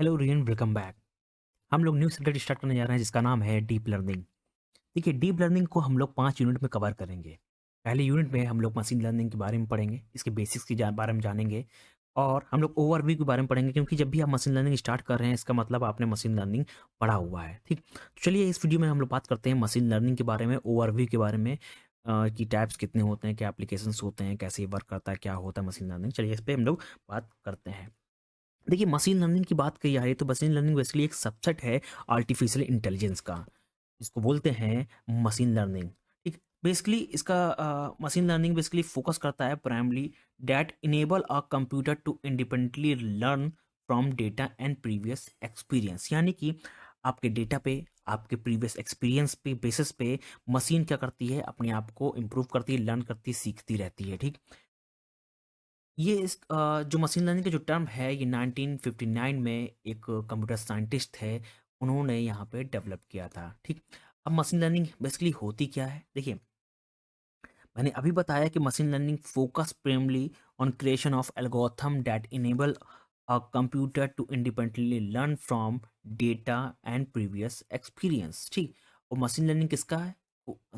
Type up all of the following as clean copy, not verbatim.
Hello rayon, welcome back. हम लोग new subject start करने जा रहे हैं जिसका नाम है डीप लर्निंग। देखिए, डीप लर्निंग को हम लोग 5 यूनिट में कवर करेंगे। पहले यूनिट में हम लोग मशीन लर्निंग के बारे में पढ़ेंगे, इसके बेसिक्स के बारे में जानेंगे और हम लोग ओवरव्यू के बारे में पढ़ेंगे, क्योंकि जब भी आप मशीन लर्निंग स्टार्ट कर रहे हैं इसका मतलब आपने मशीन लर्निंग पढ़ा हुआ है। ठीक, तो चलिए इस वीडियो में हम लोग बात करते हैं मशीन लर्निंग के बारे में, ओवरव्यू के बारे में, कि टाइप्स कितने होते हैं, क्या एप्लीकेशंस होते हैं, कैसे वर्क करता है, क्या होता है मशीन लर्निंग। चलिए इस पर हम लोग बात करते हैं। देखिए, मशीन लर्निंग की बात की जाए तो मशीन लर्निंग बेसिकली एक सबसेट है आर्टिफिशियल इंटेलिजेंस का, इसको बोलते हैं मशीन लर्निंग। ठीक, बेसिकली इसका मशीन लर्निंग बेसिकली फोकस करता है primarily that enable a computer to independently learn from data and previous experience. यानी कि आपके डेटा पे, आपके प्रीवियस एक्सपीरियंस पे बेसिस पे मशीन क्या करती है, अपने आप को इम्प्रूव करती है, लर्न करती है, सीखती रहती है। ठीक, ये जो मशीन लर्निंग का जो टर्म है ये 1959 में एक कंप्यूटर साइंटिस्ट है, उन्होंने यहाँ पे डेवलप किया था। ठीक, अब मशीन लर्निंग बेसिकली होती क्या है? देखिए, मैंने अभी बताया कि machine learning focus primarily on creation of algorithm that enable a computer to independently learn from data and previous experience. ठीक, और मशीन लर्निंग किसका है?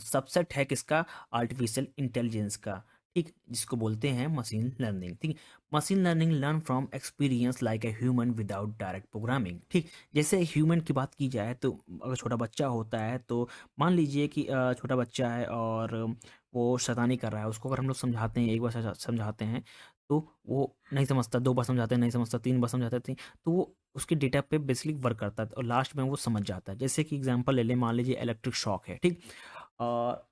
सबसेट है किसका? आर्टिफिशियल इंटेलिजेंस का। ठीक, जिसको बोलते हैं मशीन लर्निंग। ठीक, machine learning learn from experience like a human without direct programming. ठीक, जैसे ह्यूमन की बात की जाए तो अगर छोटा बच्चा होता है तो मान लीजिए कि छोटा बच्चा है और वो शैतानी कर रहा है, उसको अगर हम लोग समझाते हैं, एक बार समझाते हैं तो वो नहीं समझता, 2 बार समझाते हैं नहीं समझता, 3 बार समझाते हैं तो वो उसके डेटा पे बेसिकली वर्क करता है और लास्ट में वो समझ जाता है। जैसे कि एग्जांपल ले लें, मान लीजिए इलेक्ट्रिक शॉक है। ठीक, और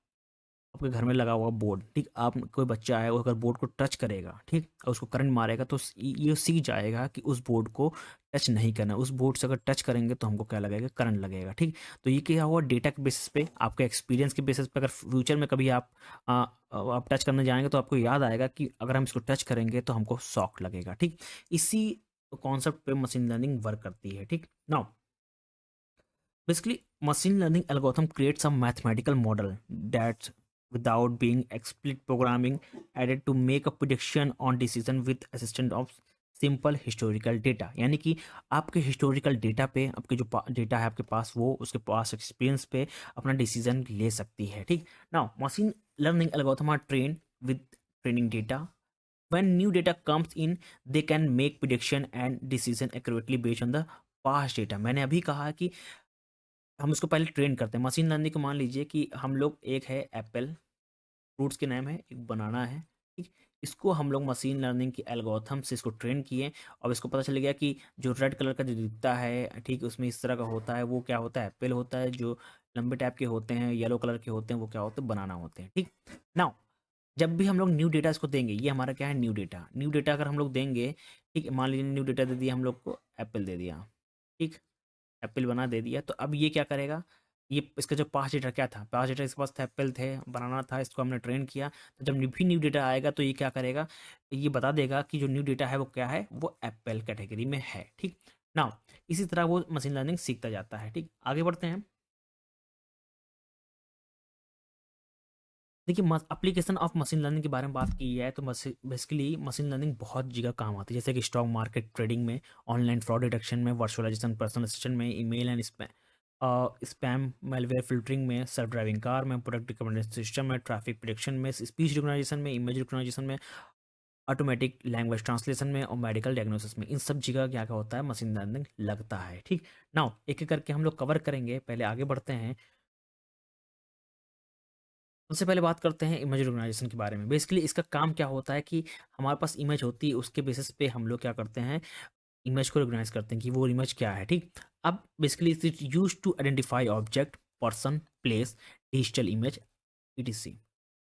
आपके घर में लगा हुआ बोर्ड। ठीक, आप कोई बच्चा है वो अगर बोर्ड को टच करेगा, ठीक, और उसको करंट मारेगा तो ये सीख जाएगा कि उस बोर्ड को टच नहीं करना। उस बोर्ड से अगर टच करेंगे तो हमको क्या लगेगा? करंट लगेगा। ठीक, तो ये क्या हुआ? डेटा के बेसिस पे, आपके एक्सपीरियंस के बेसिस पे अगर फ्यूचर में कभी आप टच करने जाएंगे तो आपको याद आएगा कि अगर हम इसको टच करेंगे तो हमको शॉक लगेगा। ठीक, इसी कॉन्सेप्ट पे मशीन लर्निंग वर्क करती है। ठीक, now basically, machine learning algorithm creates a mathematical model that, without being explicit programming, added to make a prediction on decision with assistance of simple historical data. यानी कि आपके historical data पे, आपके जो data है आपके पास, वो उसके पास एक्सपीरियंस पे अपना डिसीजन ले सकती है। ठीक, now machine learning algorithm are train with training data. When new data comes in, they can make prediction and decision accurately based on the past data. मैंने अभी कहा कि हम उसको पहले ट्रेन करते हैं मशीन लर्निंग को। मान लीजिए कि हम लोग, एक है एप्पल, फ्रूट्स के नाम है, एक बनाना है। ठीक, इसको हम लोग मशीन लर्निंग की एल्गोरिथम से इसको ट्रेन किए और इसको पता चल गया कि जो रेड कलर का जो दिखता है, ठीक, उसमें इस तरह का होता है, वो क्या होता है? एप्पल होता है। जो लंबे टाइप के होते हैं, येलो कलर के होते हैं, वो क्या होते हैं? बनाना होते हैं। ठीक, नाउ जब भी हम लोग न्यू डेटा इसको देंगे, ये हमारा क्या है? New data. न्यू डेटा अगर हम लोग देंगे, ठीक, मान लीजिए न्यू डेटा दे दिया हम लोग को, एप्पल दे दिया। ठीक, एप्पल बना दे दिया, तो अब ये क्या करेगा? ये इसका जो पास्ट डेटा क्या था? पास्ट डेटा इसके पास था, एप्पल थे, बनाना था, इसको हमने ट्रेन किया। तो जब भी न्यू डेटा आएगा तो ये क्या करेगा? ये बता देगा कि जो न्यू डेटा है वो क्या है? वो एप्पल कैटेगरी में है। ठीक, नाउ इसी तरह वो मशीन लर्निंग सीखता जाता है। ठीक, आगे बढ़ते हैं। देखिए, एप्लीकेशन ऑफ मशीन लर्निंग के बारे में बात की जाए तो बेसिकली मशीन लर्निंग बहुत जगह काम आती है, जैसे कि स्टॉक मार्केट ट्रेडिंग में, ऑनलाइन फ्रॉड डिटेक्शन में, वर्चुअलाइजेशन, पर्सनल असिस्टेंट में, email and spam malware filtering में, सेल्फ ड्राइविंग कार में, प्रोडक्ट रिकमेंडेशन सिस्टम में, ट्रैफिक प्रिडिक्शन में, स्पीच रिकग्नाइजेशन में, इमेज रिकग्नाइजेशन में, ऑटोमेटिक लैंग्वेज ट्रांसलेशन में और मेडिकल डायग्नोसिस में। इन सब जगह क्या क्या होता है? मशीन लर्निंग लगता है। ठीक, नाउ एक एक करके हम लोग कवर करेंगे, पहले आगे बढ़ते हैं। सबसे पहले बात करते हैं इमेज रिकग्निशन के बारे में। बेसिकली इसका काम क्या होता है कि हमारे पास इमेज होती है, उसके बेसिस पे हम लोग क्या करते हैं? इमेज को रिकॉग्नाइज करते हैं कि वो इमेज क्या है। ठीक, अब basically it use to identify object, person, place, digital image, etc.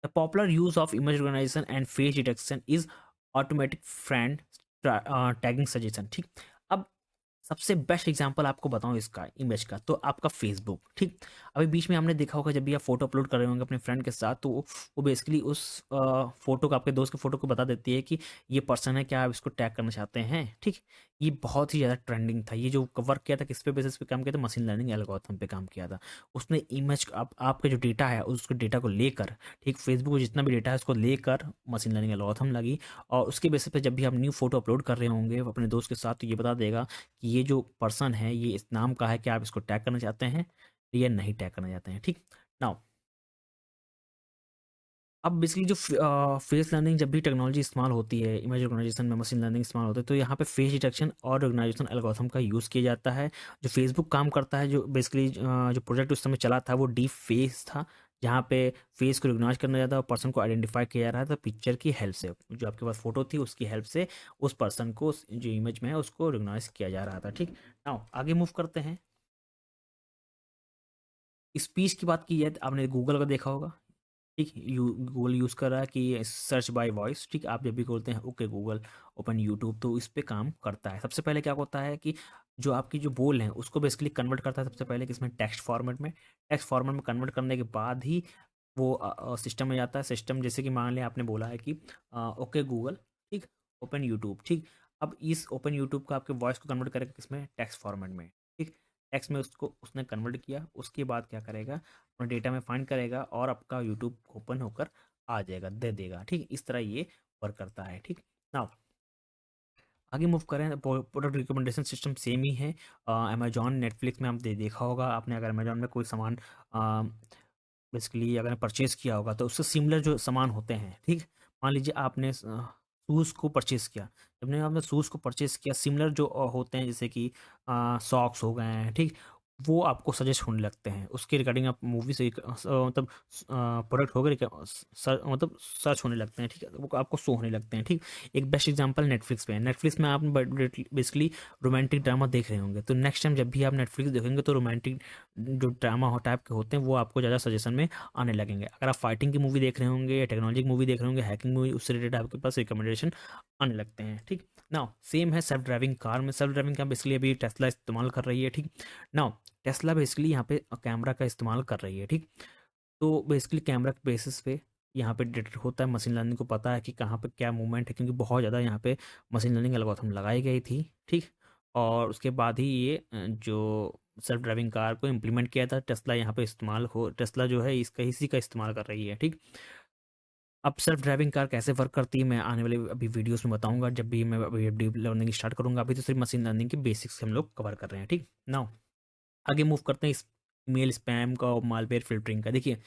The popular use of image recognition and face detection is automatic friend tagging suggestion। ठीक, अब सबसे बेस्ट एग्जांपल आपको बताऊं इसका इमेज का, तो आपका फेसबुक। ठीक, अभी बीच में हमने देखा होगा जब भी आप फोटो अपलोड कर रहे होंगे अपने फ्रेंड के साथ, तो वो बेसिकली उस फोटो को, आपके दोस्त के फोटो को बता देती है कि ये पर्सन है, क्या आप इसको टैग करना चाहते हैं। ठीक, ये बहुत ही ज़्यादा ट्रेंडिंग था। ये जो वर्क किया था किस पे बेसिस पे काम किया था, मशीन लर्निंग एल्गोरिथम पे काम किया था। उसने इमेज आपका जो डेटा है उसको डेटा को लेकर, ठीक, फेसबुक को जितना भी डेटा है उसको लेकर मशीन लर्निंग एल्गोरिथम लगी, और उसके बेसिस पे जब भी आप न्यू फोटो अपलोड कर रहे होंगे अपने दोस्त के साथ, तो ये बता देगा कि ये जो पर्सन है ये इस नाम का है, क्या आप इसको टैग करना चाहते हैं या नहीं टैग करना चाहते हैं, ठीक। नाउ अब बेसिकली जो फेस लर्निंग जब भी टेक्नोलॉजी इस्तेमाल होती है, इमेज रिकॉग्निशन में मशीन लर्निंग इस्तेमाल होता है, तो यहाँ पे फेस डिटेक्शन और रिकॉग्निशन एल्गोरिथम का यूज़ किया जाता है। जो फेसबुक काम करता है, जो बेसिकली जो प्रोजेक्ट उस समय चला था वो डीप फेस था, जहाँ पे फेस को रिकॉग्नाइज करना जाता है और पर्सन को आइडेंटिफाई किया जा रहा था पिक्चर की हेल्प से, जो आपके पास फोटो थी उसकी हेल्प से उस पर्सन को, जो इमेज में है उसको रिकॉग्नाइज किया जा रहा था, ठीक। नाउ आगे मूव करते हैं। स्पीच की बात की जाए तो आपने गूगल का देखा होगा, ठीक, गूगल यूज़ कर रहा है कि सर्च बाय वॉइस, ठीक। आप जब भी बोलते हैं ओके गूगल ओपन यूट्यूब, तो इस पे काम करता है। सबसे पहले क्या होता है कि जो आपकी जो बोल हैं उसको बेसिकली कन्वर्ट करता है सबसे पहले किसमें, टेक्स्ट फॉर्मेट में। टेक्स्ट फॉर्मेट में कन्वर्ट करने के बाद ही वो सिस्टम में जाता है। सिस्टम जैसे कि मान लिया आपने बोला है कि ओके गूगल, ठीक, ओपन यूट्यूब, ठीक। अब इस ओपन यूट्यूब का आपके वॉइस को कन्वर्ट करेगा किसमें, टेक्स्ट फॉर्मेट में, ठीक। टेक्स्ट में उसको उसने कन्वर्ट किया, उसके बाद क्या करेगा, अपने डेटा में फाइंड करेगा और आपका यूट्यूब ओपन होकर आ जाएगा, दे देगा, ठीक। इस तरह ये वर्क करता है, ठीक। नाउ आगे मूव करें, प्रोडक्ट रिकमेंडेशन सिस्टम सेम ही है। अमेजॉन नेटफ्लिक्स में आप देखा होगा आपने, अगर अमेजॉन में कोई सामान बेसिकली अगर परचेज़ किया होगा तो उससे सिमिलर जो सामान होते हैं, ठीक। मान लीजिए आपने शूज़ को परचेज़ किया, जब आपने शूज़ को परचेज़ किया, सिमिलर जो होते हैं जैसे कि सॉक्स हो गए हैं, ठीक, वो आपको सजेस्ट होने लगते हैं। उसके रिगार्डिंग आप मूवी से मतलब प्रोडक्ट हो गए मतलब सर्च होने लगते हैं, ठीक है, वो आपको शो होने लगते हैं, ठीक। एक बेस्ट एग्जांपल नेटफ्लिक्स पे है। नेटफ्लिक्स में आप बेसिकली रोमांटिक ड्रामा देख रहे होंगे, तो नेक्स्ट टाइम जब भी आप नेटफ्लिक्स देखेंगे तो रोमांटिक जो ड्रामा हो टाइप के होते हैं वो आपको ज़्यादा सजेशन में आने लगेंगे। अगर आप फाइटिंग की मूवी देख रहे होंगे या टेक्नोलॉजी की मूवी देख रहे होंगे, हैकिंग मूवी, उससे रिलेटेड आपके पास रिकमेंडेशन आने लगते हैं, ठीक। नाउ सेम है सेल्फ ड्राइविंग कार में। सेल्फ ड्राइविंग कार बेसिकली अभी टेस्ला इस्तेमाल कर रही है, ठीक। नाउ टेस्ला बेसिकली यहाँ पे कैमरा का इस्तेमाल कर रही है, ठीक। तो बेसिकली कैमरा के बेसिस पे यहाँ पे डिटेक्ट होता है, मशीन लर्निंग को पता है कि कहाँ पे क्या मूवमेंट है, क्योंकि बहुत ज़्यादा यहाँ पे मशीन लर्निंग एल्गोरिथम लगाई गई थी, ठीक। और उसके बाद ही ये जो सेल्फ ड्राइविंग कार को इम्प्लीमेंट किया था, टेस्ला यहाँ पे इस्तेमाल हो, टेस्ला जो है इसका इसी का इस्तेमाल कर रही है, ठीक। अब सेल्फ ड्राइविंग कार कैसे वर्क करती है मैं आने वाले अभी वीडियोस में बताऊंगा, जब भी मैं अभी डीप लर्निंग स्टार्ट करूंगा। अभी तो सिर्फ मशीन लर्निंग के बेसिक्स हम लोग कवर कर रहे हैं, ठीक। नाउ आगे मूव करते हैं इस मेल स्पैम का और मालवेयर फिल्टरिंग का। देखिए,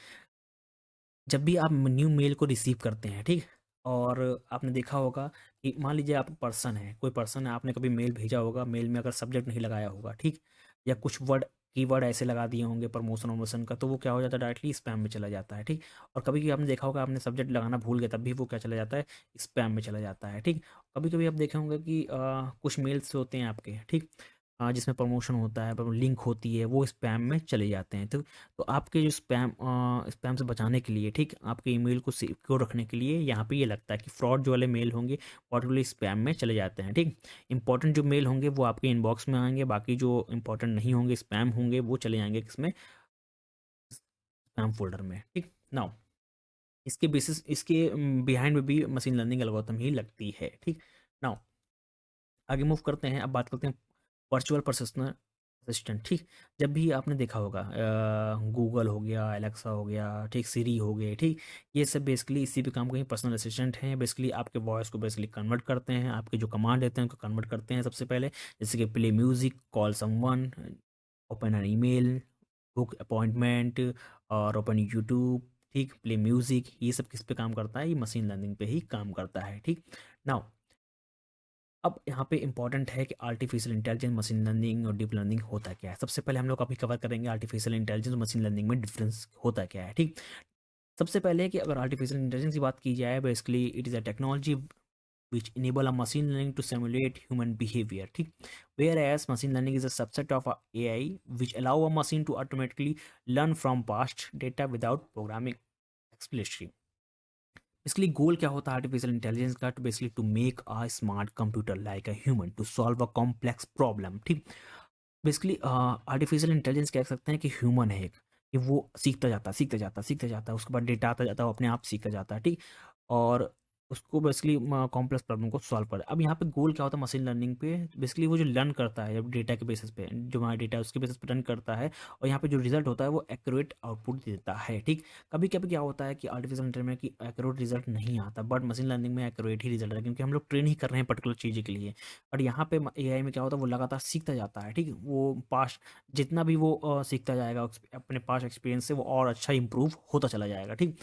जब भी आप न्यू मेल को रिसीव करते हैं, ठीक, और आपने देखा होगा कि मान लीजिए आप पर्सन है, कोई पर्सन है, आपने कभी मेल भेजा होगा, मेल में अगर सब्जेक्ट नहीं लगाया होगा, ठीक, या कुछ वर्ड कीवर्ड ऐसे लगा दिए होंगे प्रमोशन वमोशन का, तो वो क्या हो जाता है, डायरेक्टली स्पैम में चला जाता है, ठीक। और कभी कभी आपने देखा होगा आपने सब्जेक्ट लगाना भूल गया, तब भी वो क्या चला जाता है, स्पैम में चला जाता है, ठीक। कभी कभी आप देखे होंगे कि कुछ मेल्स होते हैं आपके, ठीक, जिसमें प्रमोशन होता है, लिंक होती है, वो स्पैम में चले जाते हैं। तो आपके जो स्पैम से बचाने के लिए, ठीक, आपके ईमेल को सिक्योर रखने के लिए यहाँ पे ये लगता है कि फ्रॉड जो वाले मेल होंगे पर्टिकुलरली स्पैम में चले जाते हैं, ठीक। इंपॉर्टेंट जो मेल होंगे वो आपके इनबॉक्स में आएंगे, बाकी जो इंपॉर्टेंट नहीं होंगे, स्पैम होंगे, वो चले जाएंगे किसमें, स्पैम फोल्डर में, ठीक। नाउ इसके बेसिस इसके बिहाइंड में भी मशीन लर्निंग एल्गोरिथम ही लगती है, ठीक। नाउ आगे मूव करते हैं, अब बात करते हैं वर्चुअल पर्सनल असिस्टेंट, ठीक। जब भी आपने देखा होगा गूगल हो गया, एलेक्सा हो गया, ठीक, सिरी हो गए, ठीक, ये सब बेसिकली इसी पे काम करें, पर्सनल असिस्टेंट हैं। बेसिकली आपके वॉइस को बेसिकली कन्वर्ट करते हैं, आपके जो कमांड देते हैं उनको कन्वर्ट करते हैं सबसे पहले, जैसे कि play music, call someone, open an email, book appointment, और ओपन यूट्यूब, ठीक, प्ले म्यूजिक, ये सब किस पे काम करता है, ये मशीन लर्निंग पे ही काम करता है, ठीक। नाउ अब यहाँ पे इंपॉर्टेंट है कि आर्टिफिशियल इंटेलिजेंस, मशीन लर्निंग और डीप लर्निंग होता क्या है। सबसे पहले हम लोग अभी कवर करेंगे आर्टिफिशियल इंटेलिजेंस और मशीन लर्निंग में डिफरेंस होता क्या है, ठीक। सबसे पहले कि अगर आर्टिफिशियल इंटेलिजेंस की बात की जाए, basically it is a technology which enable a machine learning to simulate human behavior, ठीक। whereas machine learning is a subset of a AI which allow a machine to automatically learn from past data without programming explicitly। Basically goal क्या होता है artificial intelligence का, to basically to make a smart computer like a human to solve a complex problem, ठीक। Basically artificial intelligence कह सकते हैं कि human है एक, कि वो सीखता जाता है, सीखता जाता है, सीखता जाता है, उसके बाद डेटा आता जाता है, वो अपने आप सीखता जाता है, ठीक। और उसको बेसिकली कॉम्प्लेक्स प्रॉब्लम को सॉल्व करे। अब यहाँ पे गोल क्या होता है मशीन लर्निंग पे, बेसिकली वो जो लर्न करता है जब डेटा के बेसिस पे, जो हमारा डेटा है उसके बेसिस पे रन करता है, और यहाँ पे जो रिजल्ट होता है वो एक्यूरेट आउटपुट देता है। ठीक, कभी कभी क्या होता है कि आर्टिफिशियल इंटेलिजेंस में कि एक्यूरेट रिजल्ट नहीं आता, बट मशीन लर्निंग में एक्यूरेट ही रिजल्ट है, क्योंकि हम लोग ट्रेन ही कर रहे हैं पर्टिकुलर चीज़ के लिए। और यहाँ पे एआई में क्या होता है, वो लगातार सीखता जाता है। ठीक, वो पास जितना भी वो सीखता जाएगा अपने पास एक्सपीरियंस से, वो और अच्छा इंप्रूव होता चला जाएगा। ठीक,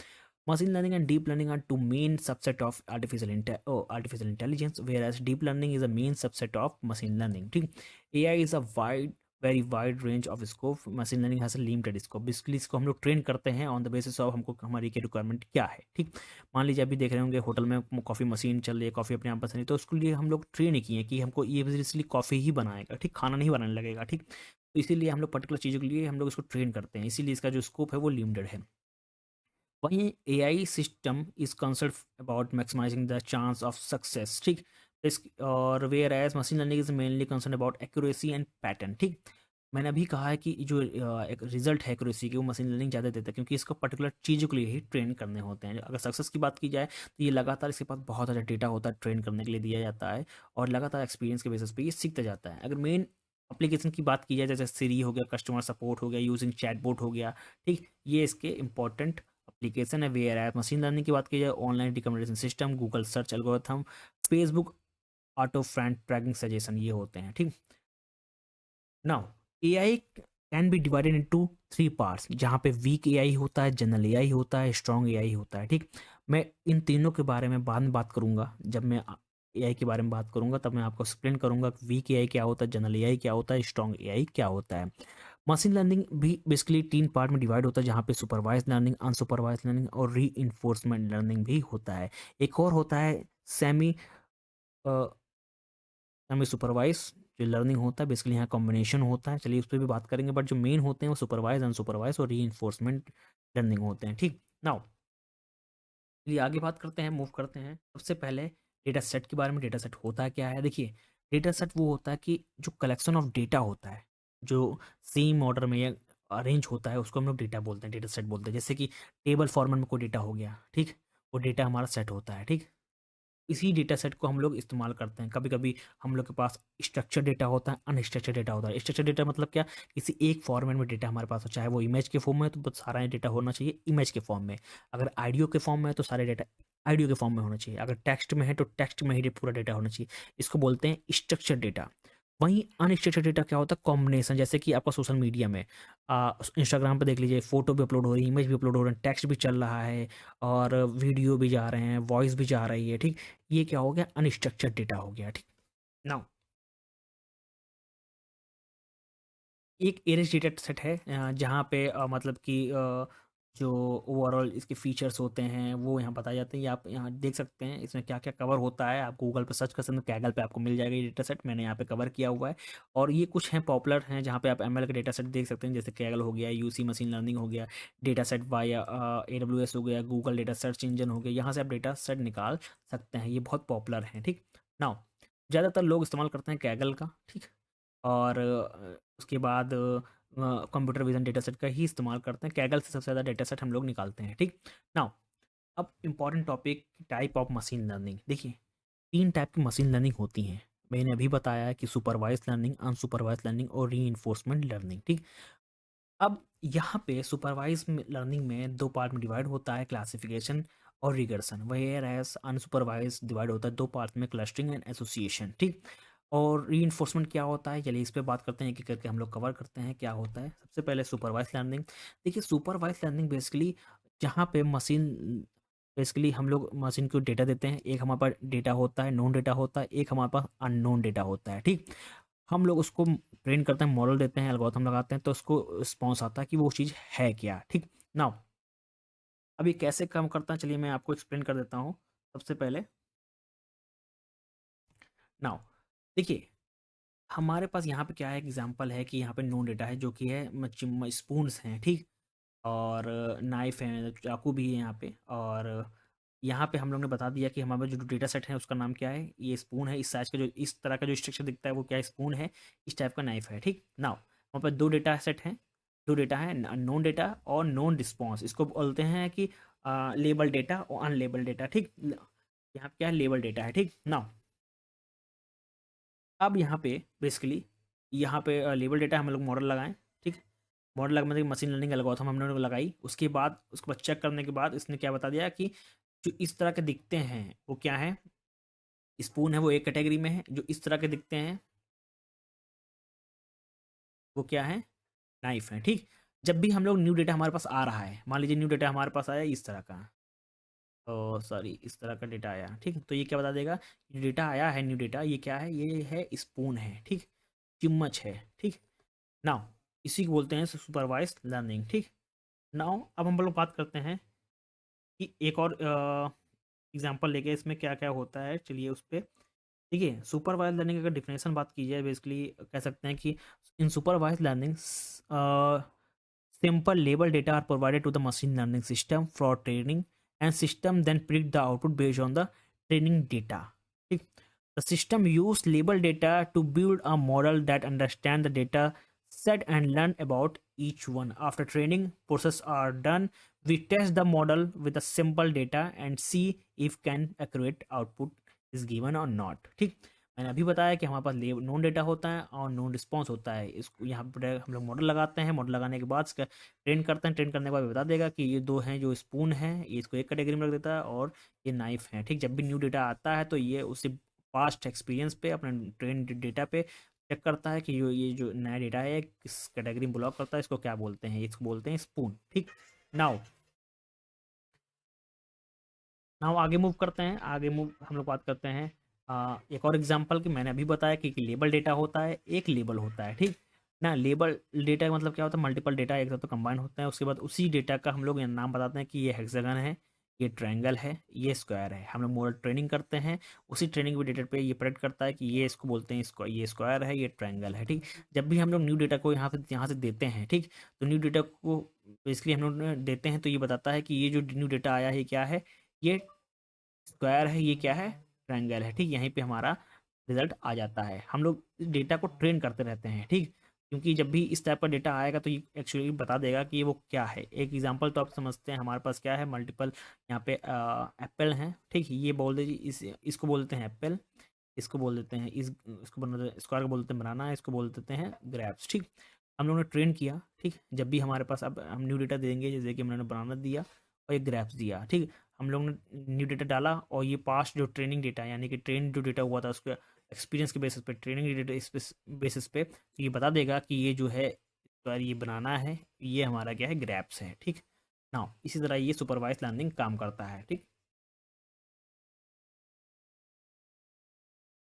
machine learning and deep learning are two main subset of artificial intelligence, whereas deep learning is a main subset of machine learning. ठीक, AI is a very wide range of scope. Machine learning has a limited scope. Basically इसको हम लोग train करते हैं on the basis of हमको हमारी की requirement क्या है। ठीक, मान लीजिए अभी देख रहे होंगे होटल में कॉफ़ी मशीन चल रही है, कॉफ़ी अपने आप बन रही है, तो उसके लिए हम लोग ट्रेन ही किए हैं कि हमको ये बेसिकली कॉफ़ी ही बनाएगा। ठीक, खाना नहीं बनाने लगेगा। ठीक, तो इसीलिए हम लोग पर्टिकुलर चीज़ों के लिए हम लोग इसको ट्रेन करते हैं, इसीलिए इसका जो स्कोप है वो लिमिटेड है। वहीं AI system is concern about maximising the chance of success. ठीक, इस और whereas machine learning is mainly concern about accuracy and pattern. ठीक, मैंने अभी कहा है कि जो एक रिजल्ट है एक्यूरेसी की, वो मशीन लर्निंग ज़्यादा देता है, क्योंकि इसको पर्टिकुलर चीज़ों के लिए ही ट्रेन करने होते हैं। अगर सक्सेस की बात की जाए तो ये लगातार इसके पास बहुत सारा डेटा होता है, ट्रेन करने के लिए दिया जाता है, और लगातार एक्सपीरियंस के बेसिस पे ये सीखता जाता है। अगर मेन एप्लीकेशन की बात की जाए, जैसे सिरी हो गया, कस्टमर सपोर्ट हो गया, यूजिंग चैटबॉट हो गया, ठीक, ये इसके इंपॉर्टेंट एप्लीकेशन है। वेयर ऐप मशीन लर्निंग की बात की जाए, online recommendation system, Google search algorithm, Facebook auto friend tracking suggestion, ये होते हैं। ठीक, now AI can be divided into three parts, जहाँ पे वीक एआई होता है, जनरल एआई होता है, स्ट्रॉन्ग एआई होता है। ठीक, मैं इन तीनों के बारे में बाद में बात करूंगा। जब मैं एआई के बारे में बात करूंगा तब मैं आपको एक्सप्लेन करूंगा कि वीक एआई क्या होता है, जनरल एआई क्या होता है, स्ट्रॉन्ग एआई क्या होता है। मशीन लर्निंग भी बेसिकली तीन पार्ट में डिवाइड होता है, जहाँ पे सुपरवाइज लर्निंग, अनसुपरवाइज लर्निंग और री इन्फोर्समेंट लर्निंग भी होता है। एक और होता है सेमी सेमी सुपरवाइज जो लर्निंग होता है, बेसिकली यहाँ कॉम्बिनेशन होता है, चलिए उस पर भी बात करेंगे, बट जो मेन होते हैं वो सुपरवाइज, अनसुपरवाइज और री इन्फोर्समेंट लर्निंग होते हैं। ठीक, नाउ चलिए आगे बात करते हैं, मूव करते हैं। सबसे पहले डेटा सेट के बारे में। डेटा सेट होता क्या है, देखिए डेटा सेट वो होता है कि जो कलेक्शन ऑफ डेटा होता है, जो सेम ऑर्डर में या अरेंज होता है, उसको हम लोग डेटा बोलते हैं, डेटा सेट बोलते हैं। जैसे कि टेबल फॉर्मेट में कोई डेटा हो गया, ठीक, वो डेटा हमारा सेट होता है। ठीक, इसी डेटा सेट को हम लोग इस्तेमाल करते हैं। कभी कभी हम लोग के पास स्ट्रक्चर डेटा होता है, अनस्ट्रक्चर डेटा होता है। स्ट्रक्चर डेटा मतलब क्या, किसी एक फॉर्मेट में डेटा हमारे पास हो, चाहे वो इमेज के फॉर्म में है तो बस सारा डेटा होना चाहिए इमेज के फॉर्म में, अगर ऑडियो के फॉर्म में है तो सारे डेटा ऑडियो के फॉर्म में होना चाहिए, अगर टेक्स्ट में है तो टेक्स्ट में ही पूरा डेटा होना चाहिए। इसको बोलते हैं स्ट्रक्चर डेटा। वहीं अनस्ट्रक्चर्ड डेटा क्या होता है, कॉम्बिनेशन, जैसे कि आपका सोशल मीडिया में इंस्टाग्राम पे देख लीजिए, फोटो भी अपलोड हो रही है, इमेज भी अपलोड हो रहे हैं, टेक्स्ट भी चल रहा है, और वीडियो भी जा रहे हैं, वॉइस भी जा रही है। ठीक, ये क्या हो गया, अनस्ट्रक्चर्ड डेटा हो गया। ठीक, नाउ एक एरेज डेटा सेट है, जहाँ पे मतलब कि जो ओवरऑल इसके फीचर्स होते हैं वो यहाँ बताए जाते हैं। ये आप यहाँ देख सकते हैं इसमें क्या क्या कवर होता है। आप गूगल पे सर्च कर सकते हैं, कैगल पे आपको मिल जाएगा ये डेटा सेट, मैंने यहाँ पे कवर किया हुआ है। और ये कुछ हैं पॉपुलर हैं, जहाँ पे आप एमएल का डेटा सेट देख सकते हैं, जैसे कैगल हो गया, यूसी मशीन लर्निंग हो गया, डेटा सेट वाया AWS हो गया, गूगल डेटा सर्च इंजन हो गया, यहाँ से आप डेटा सेट निकाल सकते हैं। ये बहुत पॉपुलर हैं। ठीक, नाउ ज़्यादातर लोग इस्तेमाल करते हैं कैगल का। ठीक, और उसके बाद कंप्यूटर विजन डेटा सेट का ही इस्तेमाल करते हैं। कैगल से सबसे ज़्यादा डेटा सेट हम लोग निकालते हैं। ठीक, नाउ अब important topic, type of machine learning. देखिए तीन टाइप की मशीन लर्निंग होती हैं, मैंने अभी बताया कि सुपरवाइज लर्निंग, अनसुपरवाइज लर्निंग और री लर्निंग। ठीक, अब यहाँ पे सुपरवाइज लर्निंग में दो पार्ट में डिवाइड होता है, क्लासिफिकेशन और रिगर्सन। वेयर एज अनसुपरवाइज डिवाइड होता है दो पार्ट में, क्लस्टरिंग एंड एसोसिएशन। ठीक, और री क्या होता है, चलिए इस पे बात करते हैं, एक एक करके हम लोग कवर करते हैं क्या होता है। सबसे पहले सुपरवाइज लर्निंग। देखिए सुपरवाइज लर्निंग बेसिकली जहाँ पे मशीन, बेसिकली हम लोग मशीन को डेटा देते हैं, एक हमारे पास डेटा होता है, नोन डेटा होता है, एक हमारे पास अननोन डेटा होता है। ठीक, हम लोग उसको ट्रेन करते हैं, मॉडल देते हैं, एल्गोरिथम लगाते हैं, तो उसको रिस्पॉन्स आता है कि वो चीज़ है क्या। ठीक, नाउ अब ये कैसे काम करता है, चलिए मैं आपको एक्सप्लेन कर देता हूँ। सबसे पहले नाउ देखिए हमारे पास यहाँ पे क्या है, एग्जांपल है कि यहाँ पे नोन डेटा है, जो कि है स्पून्स हैं। ठीक, और नाइफ है, चाकू भी है यहाँ पे, और यहाँ पे हम लोग ने बता दिया कि हमारे जो डेटा सेट है उसका नाम क्या है, ये स्पून है, इस साइज का जो इस तरह का जो स्ट्रक्चर दिखता है वो क्या है, स्पून है, इस टाइप का नाइफ है। ठीक, नाउ वहाँ पर दो डेटा सेट हैं, दो डेटा है, नोन डेटा और नॉन रिस्पॉन्स। इसको बोलते हैं कि लेबल डेटा और अनलेबल डेटा। ठीक, यहाँ पे क्या है, लेबल डेटा है, ठीक ना। अब यहाँ पे बेसिकली यहाँ पे लेबल डेटा हम लोग मॉडल लगाएं, ठीक। मॉडल लगा मतलब मशीन लर्निंग एल्गोरिथम हमने लोग लगाई, उसके बाद उसको चेक करने के बाद इसने क्या बता दिया कि जो इस तरह के दिखते हैं वो क्या है, स्पून है वो एक कैटेगरी में है, जो इस तरह के दिखते हैं वो क्या है, नाइफ है, ठीक। जब भी हम लोग न्यू डेटा हमारे पास आ रहा है, मान लीजिए न्यू डेटा हमारे पास आया इस तरह का, ओ सॉरी इस तरह का डेटा आया, ठीक। तो ये क्या बता देगा, जो डेटा आया है न्यू डेटा ये क्या है, ये है स्पून है, ठीक, चम्मच है, ठीक। नाउ इसी को बोलते हैं सुपरवाइज लर्निंग, ठीक। नाउ अब हम लोग बात करते हैं कि एक और एग्जांपल लेके इसमें क्या क्या होता है, चलिए उस पर। देखिए सुपरवाइज लर्निंग अगर डिफिनेशन बात की जाए, बेसिकली कह सकते हैं कि in supervise learning simple label data are provided to the machine learning system for training and system then predict the output based on the training data, ठीक। the system use label data to build a model that understand the data set and learn about each one. After training process are done, we test the model with the simple data and see if can accurate output is given or not, ठीक। मैंने अभी बताया कि हमारे पास known data होता है और known response होता है, इसको यहाँ पर हम लोग मॉडल लगाते हैं, मॉडल लगाने के बाद इसका ट्रेन करते हैं, ट्रेन करने के बाद बता देगा कि ये दो हैं जो स्पून है, ये इसको एक कैटेगरी में रख देता है, और ये नाइफ है, ठीक। जब भी न्यू डेटा आता है तो ये उससे पास्ट एक्सपीरियंस पे अपने ट्रेन डेटा पे चेक करता है कि ये जो नया डेटा है किस कैटेगरी में बिलोंग करता है, इसको क्या बोलते हैं, इसको बोलते हैं स्पून, ठीक। नाउ नाउ आगे मूव करते हैं, आगे मूव हम लोग बात करते हैं एक और एग्जांपल कि मैंने अभी बताया कि लेबल डेटा होता है, एक लेबल होता है, ठीक ना। लेबल डेटा का मतलब क्या होता है, मल्टीपल डेटा एक साथ तो कंबाइन होते हैं, उसके बाद उसी डेटा का हम लोग ये नाम बताते हैं कि ये हेक्सागन है, ये ट्रायंगल है, ये स्क्वायर है। हम लोग मॉडल ट्रेनिंग करते हैं, उसी ट्रेनिंग डेटा पे ये प्रेडिक्ट करता है कि ये इसको बोलते हैं इसको, ये स्क्वायर है, ये ट्रायंगल है, ठीक। जब भी हम लोग न्यू डेटा को यहाँ से देते हैं, ठीक, तो न्यू डेटा को बेसिकली हम लोग देते हैं तो ये बताता है कि ये जो न्यू डेटा आया है क्या है, ये स्क्वायर है, ये क्या है, ट्रायंगल है, ठीक। यहीं पे हमारा रिजल्ट आ जाता है। हम लोग डेटा को ट्रेन करते रहते हैं, ठीक, क्योंकि जब भी इस टाइप का डेटा आएगा तो ये एक्चुअली बता देगा कि वो क्या है। एक एग्जांपल तो आप समझते हैं, हमारे पास क्या है, मल्टीपल यहाँ पे एप्पल हैं, ठीक। ये बोल दीजिए इसको बोल देते हैं एप्पल, इसको बोल देते हैं इसको बना स्क्वायर को बोलते हैं बनाना, इसको बोल देते हैं ग्रेप्स, ठीक। हम लोगों ने ट्रेन किया, ठीक। जब भी हमारे पास अब हम न्यू डेटा देंगे, जैसे कि हमने बनाना दिया और एक ग्रेप्स दिया, ठीक। हम लोग ने न्यू डेटा डाला और ये पास्ट जो ट्रेनिंग डेटा यानी कि ट्रेन जो डेटा हुआ था उसके एक्सपीरियंस के बेसिस पे, ट्रेनिंग डेटा बेसिस पे तो ये बता देगा कि ये जो है तो ये बनाना है, ये हमारा क्या है, ग्रैप्स है, ठीक ना। इसी तरह ये सुपरवाइज लर्निंग काम करता है, ठीक।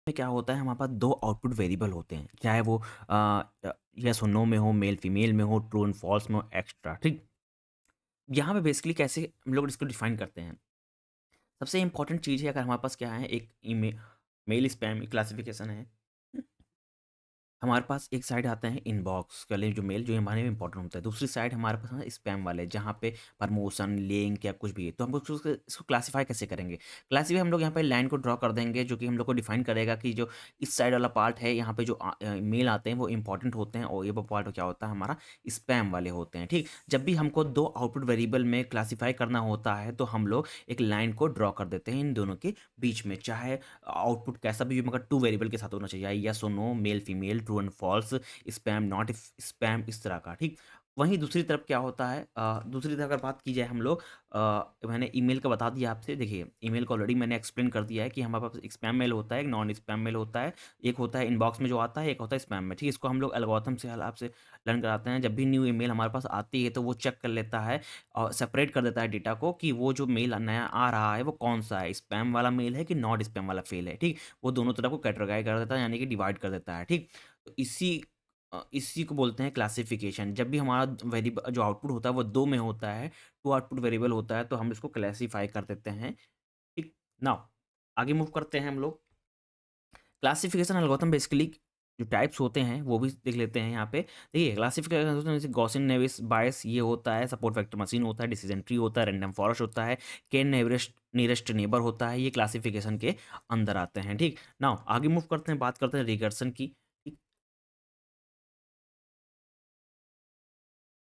में क्या होता है, हमारे पास दो आउटपुट वेरिएबल होते हैं, चाहे वो यस और नो में हो, मेल फीमेल में हो, ट्रू एंड फॉल्स में हो, एक्स्ट्रा, ठीक। यहाँ पे बेसिकली कैसे हम लोग इसको डिफाइन करते हैं, सबसे इंपॉर्टेंट चीज़ है, अगर हमारे पास क्या है, एक मेल स्पैम क्लासिफिकेशन है, हमारे पास एक साइड आते हैं इनबॉक्स वाले जो मेल जो हमारे में इंपॉर्टेंट होता है, दूसरी साइड हमारे पास है स्पैम वाले जहाँ पे प्रमोशन लिंक या कुछ भी है। तो हम इसको क्लासीफाई कैसे करेंगे, क्लासीफाई हम लोग यहाँ पे लाइन को ड्रॉ कर देंगे जो कि हम लोग को डिफाइन करेगा कि जो इस साइड वाला पार्ट है यहाँ पे जो मेल आते हैं वो इंपॉर्टेंट होते हैं, और ये पार्ट क्या होता है हमारा, स्पैम वाले होते हैं, ठीक। जब भी हमको दो आउटपुट वेरिएबल में क्लासीफाई करना होता है तो हम लोग एक लाइन को ड्रॉ कर देते हैं इन दोनों के बीच में, चाहे आउटपुट कैसा भी हो, मगर टू वेरिएबल के साथ होना चाहिए, यस और no, male female, true and false, spam not spam, इस तरह का, ठीक। वहीं दूसरी तरफ क्या होता है, दूसरी तरफ अगर बात की जाए हम लोग, मैंने ईमेल का बता दिया आपसे, देखिए ईमेल को ऑलरेडी मैंने एक्सप्लेन कर दिया है कि हमारे पास एक स्पैम मेल होता है, एक नॉन स्पैम मेल होता है, एक होता है इनबॉक्स में जो आता है, एक होता है स्पैम में, ठीक। इसको हम लोग एल्गोरिथम से आपसे लर्न कराते हैं। जब भी न्यू ईमेल हमारे पास आती है तो वो चेक कर लेता है और सेपरेट कर देता है डेटा को कि वो जो मेल नया आ रहा है वो कौन सा है, स्पैम वाला मेल है कि नॉट स्पैम वाला फेल है, ठीक। वो दोनों तरफ को कैटेगराइज कर देता है, यानी कि डिवाइड कर देता है, ठीक। तो इसी को बोलते हैं क्लासिफिकेशन। जब भी हमारा वेरिएबल जो आउटपुट होता है वो दो में होता है, टू आउटपुट वेरिएबल होता है, तो हम इसको क्लासीफाई कर देते हैं, ठीक। नाउ आगे मूव करते हैं हम लोग, क्लासिफिकेशन एल्गोरिथम बेसिकली जो टाइप्स होते हैं वो भी देख लेते हैं यहाँ पे। देखिए क्लासिफिकेशन जैसे गॉसियन नेविस बायस ये होता है, सपोर्ट वेक्टर मशीन होता है, डिसीजन ट्री होता है, रैंडम फॉरेस्ट होता है, केन नियरेस्ट नेबर होता है, ये क्लासिफिकेशन के अंदर आते हैं, ठीक। नाउ आगे मूव करते हैं, बात करते हैं रिकर्सन की, ठीक।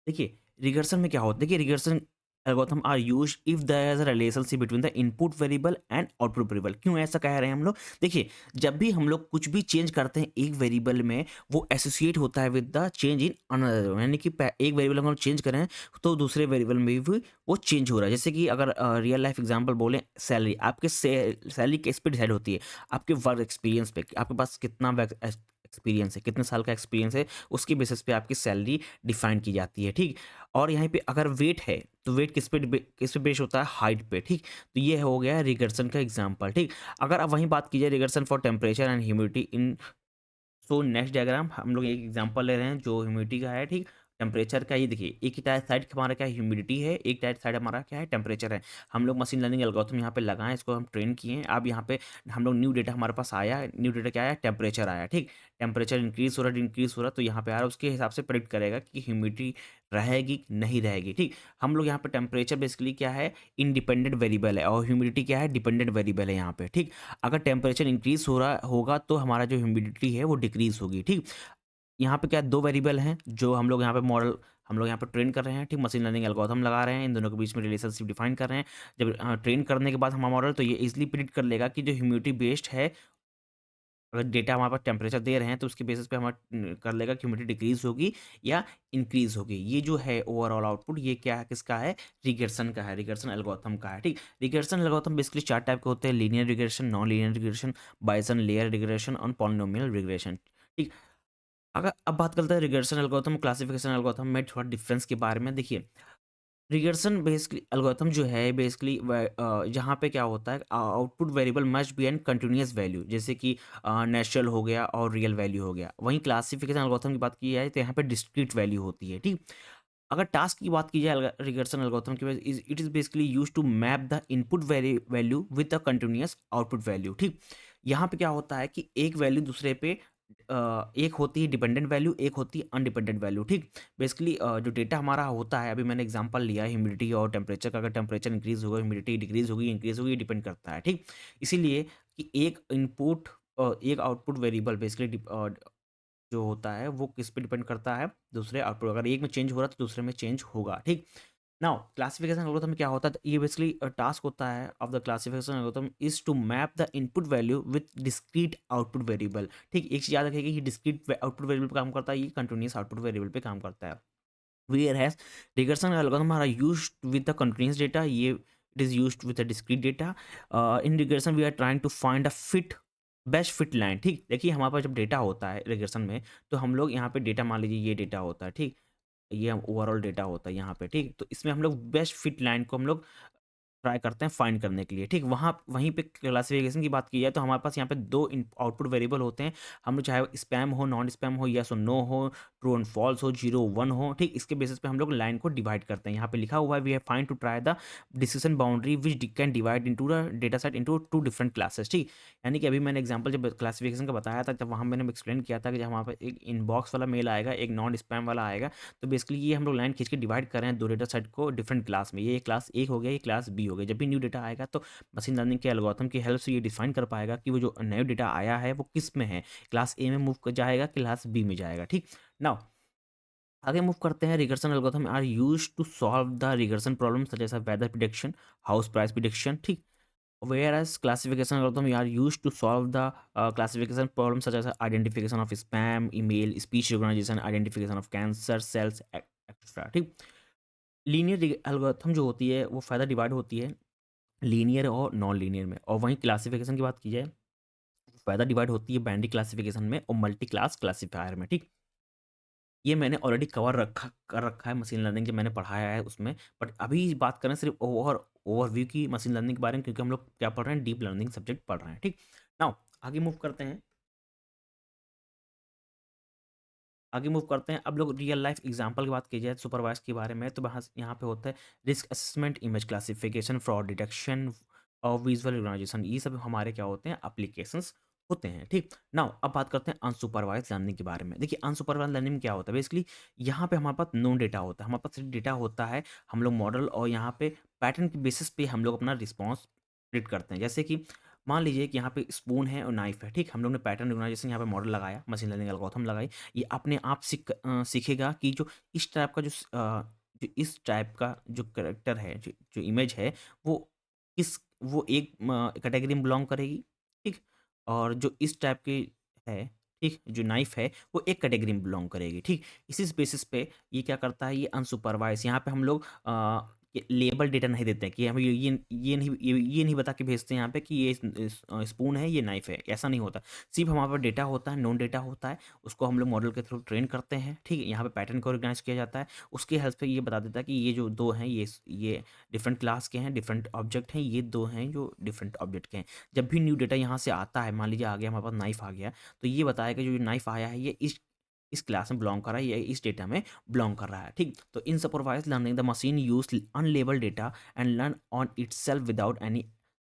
देखिए रिकर्सन में क्या होता है, देखिए recursion algorithm are used if there is a relationship between the input variable and output variable. क्यों ऐसा कह रहे हैं हम लोग? देखिए, जब भी हम लोग कुछ भी चेंज करते हैं एक वेरिएबल में, वो एसोसिएट होता है with the change in another, यानी कि एक वेरिएबल हम लोग चेंज करें तो दूसरे वेरिएबल में भी वो चेंज हो रहा है। जैसे कि अगर रियल लाइफ एग्जांपल बोलें, सैलरी आपके सैलरी किस पे डिसाइड होती है? आपके वर्क एक्सपीरियंस पे, आपके पास कितना एक्सपीरियंस है, कितने साल का एक्सपीरियंस है, उसके बेसिस पे आपकी सैलरी डिफाइन की जाती है, ठीक। और यहाँ पे अगर वेट है तो वेट किस पे बेस होता है? हाइट पे, ठीक। तो ये हो गया रिगर्सन का एग्जांपल, ठीक। अगर अब वहीं बात की जाए regression for temperature and humidity in, so next diagram हम लोग एक एग्जांपल ले रहे हैं जो ह्यूमिडिटी का है, ठीक। टेम्परेचर का, ये देखिए एक ही साइड हमारा क्या ह्यूमिडिटी है, एक साइड हमारा क्या है? टेम्परेचर है। हम लोग मशीन लर्निंग एल्गोरिथम यहाँ पे लगाएं, इसको हम ट्रेन किए हैं। अब यहाँ पे हम लोग न्यू डेटा हमारे पास आया, न्यू डेटा क्या आया? टेम्परेचर आया, ठीक। टेम्परेचर इंक्रीज हो रहा तो यहाँ पे आ रहा है, उसके हिसाब से प्रेडिक्ट करेगा कि ह्यूमिडिटी रहेगी कि नहीं रहेगी, ठीक। हम लोग यहाँ पे टेम्परेचर बेसिकली क्या है? इंडिपेंडेंट वेरिएबल है, और ह्यूमिडिटी क्या है? डिपेंडेंट वेरिएबल है यहाँ पे, ठीक। अगर टेम्परेचर इंक्रीज हो रहा होगा तो हमारा जो ह्यूमिडिटी है वो डिक्रीज होगी, ठीक। यहाँ पे क्या 2 वेरिएबल हैं जो हम लोग यहाँ पे मॉडल हम लोग यहाँ पे ट्रेन कर रहे हैं, ठीक। मशीन लर्निंग एल्गोरिथम लगा रहे हैं, इन दोनों के बीच में रिलेशनशिप डिफाइन कर रहे हैं। जब ट्रेन करने के बाद हमारा मॉडल तो ये इजीली प्रिडिक्ट कर लेगा कि जो ह्यूमिडिटी बेस्ड है, अगर डेटा हमारे पास टेम्परेचर दे रहे हैं तो उसके बेसिस पे हमारा कर लेगा कि ह्यूमिडिटी डिक्रीज होगी या इंक्रीज होगी। ये जो है ओवरऑल आउटपुट, ये क्या है? किसका है? रिग्रेशन का है, रिग्रेशन एल्गोरिथम का है, ठीक। रिग्रेशन एल्गोरिथम बेसिकली 4 टाइप के होते हैं: linear regression, non linear regression, bison layer regression और पॉलिनोमियल रिग्रेशन, ठीक। अगर अब बात करते हैं रिग्रेशन एल्गोरिथम क्लासिफिकेशन एल्गोरिथम में थोड़ा डिफरेंस के बारे में। देखिए, रिग्रेशन बेसिकली एल्गोरिथम जो है बेसिकली यहाँ पे क्या होता है, output variable must be an continuous value, जैसे कि नेचुरल हो गया और रियल वैल्यू हो गया। वहीं क्लासिफिकेशन एल्गोरिथम की बात की जाए तो यहाँ पे डिस्क्रीट वैल्यू होती है, ठीक। अगर टास्क की बात की जाए रिगर्सन एल्गोरिथम की वजह, it is basically use to map the input value with the continuous output value, ठीक। यहाँ पे क्या होता है कि एक वैल्यू दूसरे पे एक होती है डिपेंडेंट वैल्यू, एक होती है अनडिपेंडेंट वैल्यू, ठीक। बेसिकली जो डेटा हमारा होता है, अभी मैंने एग्जांपल लिया है ह्यूमिडिटी और टेम्परेचर का। अगर टेम्परेचर इंक्रीज होगा, ह्यूमिडिटी डिक्रीज होगी, इंक्रीज होगी, ये डिपेंड करता है, ठीक। इसीलिए कि एक इनपुट एक आउटपुट वेरिएबल बेसिकली जो होता है वो किस पे डिपेंड करता है? दूसरे आउटपुट। अगर एक में चेंज हो रहा है तो दूसरे में चेंज होगा, ठीक। नाउ क्लासिफिकेशन एल्गोरिथम में क्या होता है? तो ये बेसिकली टास्क होता है of the classification algorithm is to map the input value with discrete output variable, ठीक। एक चीज याद रखिएगा कि डिस्क्रीट आउटपुट वेरिएबल पे काम करता है, ये कंटिन्यूअस आउटपुट वेरिएबल पे काम करता है। Whereas regression algorithm are used with the continuous data, ये it is used with the discrete data. In regression we are trying to find a fit best fit line, ठीक। देखिए हमारे पास जब data होता है रिग्रेशन में, तो हम लोग यहाँ पे डेटा, मान लीजिए ये डेटा होता है, ठीक। ये ओवरऑल डेटा होता है यहाँ पे, ठीक। तो इसमें हम लोग बेस्ट फिट लाइन को हम लोग ट्राई करते हैं फाइंड करने के लिए, ठीक। वहाँ वहीं पे क्लासिफिकेशन की बात की जाए तो हमारे पास यहाँ पे 2 आउटपुट वेरिएबल होते हैं। हम लोग चाहे स्पैम हो, नॉन स्पैम हो, यस और नो हो, ट्रू एंड फॉल्स हो, 0 1 हो, ठीक। इसके बेसिस पे हम लोग लाइन को डिवाइड करते हैं। यहाँ पे लिखा हुआ है we have find to try the decision boundary which can divide into the data set into 2 different classes, ठीक। यानी कि अभी मैंने एग्जांपल जब क्लासिफिकेशन का बताया था, तब वहाँ मैंने एक्सप्लेन किया था कि जब हमारे पास एक इनबॉक्स वाला मेल आएगा, एक नॉन स्पैम वाला आएगा, तो बेसिकली ये हम लोग लाइन खींच के डिवाइड कर रहे हैं 2 डेटा सेट को डिफरेंट क्लास में। ये क्लास 1 हो गया, ये क्लास बी हो गया। जब भी न्यू डेटा आएगा तो मशीन लर्निंग के एल्गोरिथम की हेल्प से ये डिफाइन कर पाएगा कि वो जो नया डेटा आया है वो किस में है, क्लास ए में मूव कर जाएगा, क्लास बी में जाएगा, ठीक। नाउ आगे मूव करते हैं। Regression algorithm are used to solve the regression problem such as weather prediction, house price prediction, ठीक। Whereas classification algorithm are used to solve the classification problems such as identification of spam, email, speech recognition, identification of cancer cells, etc. ठीक। Linear algorithm जो होती है वो फ़ायदा divide होती है linear और नॉन लीनियर में, और वहीं क्लासिफिकेशन की बात की जाए फ़ायदा डिवाइड होती है बाइनरी क्लासिफिकेशन में और मल्टी क्लास क्लासिफायर में, ठीक। ये मैंने ऑलरेडी कर रखा है मशीन लर्निंग जब मैंने पढ़ाया है उसमें। बट अभी बात करें सिर्फ ओवरव्यू की मशीन लर्निंग के बारे में, क्योंकि हम लोग क्या पढ़ रहे हैं? डीप लर्निंग सब्जेक्ट पढ़ रहे हैं, ठीक। नाउ आगे मूव करते हैं। आगे मूव करते हैं। अब लोग रियल लाइफ एग्जांपल की बात की जाए सुपरवाइज के बारे में, तो वहाँ यहाँ पे होता है risk assessment, image classification, fraud detection और विजुअल रिकॉग्निशन। ये सब हमारे क्या होते हैं? एप्लीकेशंस होते हैं, ठीक। नाउ अब बात करते हैं अनसुपरवाइज लर्निंग के बारे में। देखिए अनसुपरवाइज लर्निंग में क्या होता है? बेसिकली यहाँ पे हमारे पास नो डेटा होता है, हमारे पास सिर्फ डेटा होता है, हम लोग मॉडल और यहाँ पे पैटर्न के बेसिस पे हम लोग अपना रिस्पॉन्स प्रिडिक्ट करते हैं। जैसे कि मान लीजिए कि यहाँ पे स्पून है और नाइफ है, ठीक। हम लोग ने पैटर्न रिकॉग्निशन यहाँ पे मॉडल लगाया, मशीन लर्निंग एल्गोरिथम लगाई, ये अपने आप सीखेगा कि जो इस टाइप का जो जो इस टाइप का जो कैरेक्टर है, जो इमेज है, वो वो एक कैटेगरी में बिलोंग करेगी, ठीक। और जो इस टाइप की है, ठीक, जो नाइफ है, वो एक कैटेगरी में बिलोंग करेगी, ठीक। इसी बेसिस पे ये क्या करता है, ये अनसुपरवाइज, यहाँ पे हम लोग लेबल डेटा नहीं देते हैं कि हम ये नहीं बता के भेजते हैं यहाँ पे कि ये स्पून है, ये नाइफ है, ऐसा नहीं होता। सिर्फ हमारे पास डेटा होता है, नॉन डेटा होता है, उसको हम लोग मॉडल के थ्रू ट्रेन करते हैं, ठीक है। यहाँ पे पैटर्न को ऑर्गेनाइज किया जाता है, उसके हेल्प से ये बता देता है कि ये जो दो हैं, ये डिफरेंट क्लास के हैं, डिफरेंट ऑब्जेक्ट हैं, ये दो हैं जो डिफरेंट ऑब्जेक्ट के हैं। जब भी न्यू डेटा यहाँ से आता है, मान लीजिए आ गया हमारे पास नाइफ आ गया, तो ये बताएगा जो नाइफ आया है, ये इस क्लास में बिलोंग कर रहा है, ये इस डेटा में बिलोंग कर रहा है, ठीक। तो in supervise learning the machine use unlabelled data and learn on itself without any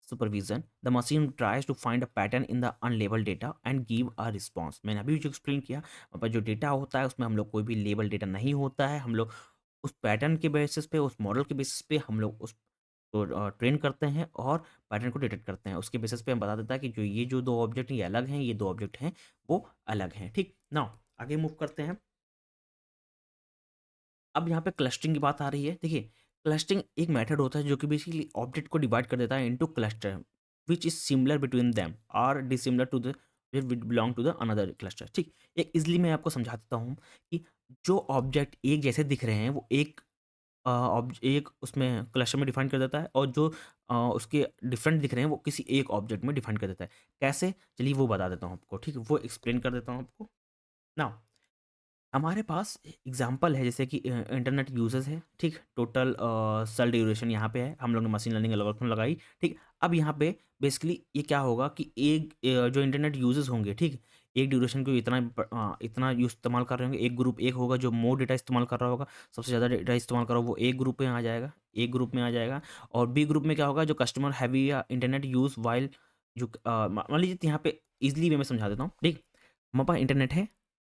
supervision. The machine tries to find a pattern in the unlabeled data and give a response. मैंने अभी जो explain किया, पर जो data होता है उसमें हम लोग कोई भी लेबल डेटा नहीं होता है, हम लोग उस पैटर्न के बेसिस पे, उस मॉडल के बेसिस पे हम लोग उस तो ट्रेन करते हैं और पैटर्न को डिटेक्ट करते हैं। उसके बेसिस पे हम बता देता है कि जो दो ऑब्जेक्ट हैं ये अलग हैं, ये दो ऑब्जेक्ट हैं वो अलग हैं, ठीक। नाउ आगे मूव करते हैं। अब यहाँ पे क्लस्टरिंग की बात आ रही है। देखिए, क्लस्टरिंग एक मेथड होता है जो कि बेसिकली ऑब्जेक्ट को डिवाइड कर देता है into cluster which is similar between them और dissimilar to the belong to the another cluster, ठीक। एक इजली मैं आपको समझा देता हूँ कि जो ऑब्जेक्ट एक जैसे दिख रहे हैं वो एक उसमें क्लस्टर में डिफाइन कर देता है, और जो उसके डिफरेंट दिख रहे हैं वो किसी एक ऑब्जेक्ट में डिफाइन कर देता है। कैसे? चलिए वो बता देता हूँ आपको, ठीक है, वो एक्सप्लेन कर देता हूँ आपको। नाउ हमारे पास एग्जांपल है, जैसे कि इंटरनेट यूजर्स है, ठीक। टोटल सेल ड्यूरेशन यहाँ पे है, हम लोग ने मशीन लर्निंग एल्गोरिथम लगाई, ठीक। अब यहाँ पे बेसिकली ये क्या होगा कि एक जो इंटरनेट यूजर्स होंगे, ठीक, एक ड्यूरेशन को इतना यूज इस्तेमाल कर रहे होंगे, एक ग्रुप एक होगा जो मोर डेटा इस्तेमाल कर रहा होगा, सबसे ज़्यादा डेटा इस्तेमाल कर रहा होगा वो एक ग्रुप में आ जाएगा, एक ग्रुप में आ जाएगा। और बी ग्रुप में क्या होगा, जो कस्टमर हैवी या इंटरनेट यूज वाइल, जो मान लीजिए यहाँ पे इजिली वे में समझा देता हूँ, ठीक। हमारे पास इंटरनेट है